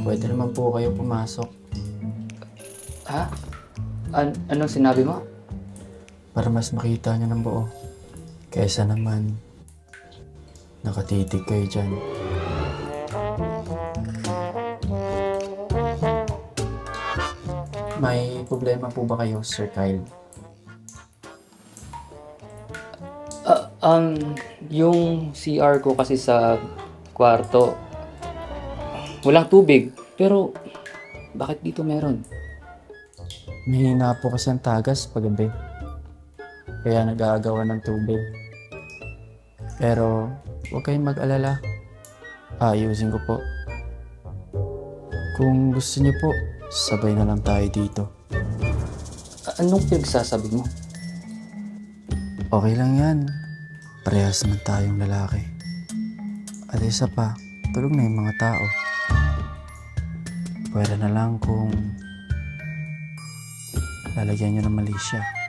Pwede naman po kayo pumasok Ha? Anong sinabi mo? para mas makita niyo ng buo. Kesa naman, nakatitig kayo dyan. May problema po ba kayo, Sir Kyle? Yung CR ko kasi sa kwarto, walang tubig. Pero, bakit dito meron? Mahina po kasi ang tagas paggabi. Kaya nag-aagawan ng tubig. Pero, huwag kayong mag-alala. Ayusin ko po. Kung gusto niyo po, sabay na lang tayo dito. Anong pinagsasabi mo? Okay lang yan. Parehas naman tayong lalaki. At isa pa, tulog na yung mga tao. Pwede na lang kung lalagyan nyo ng mali siya.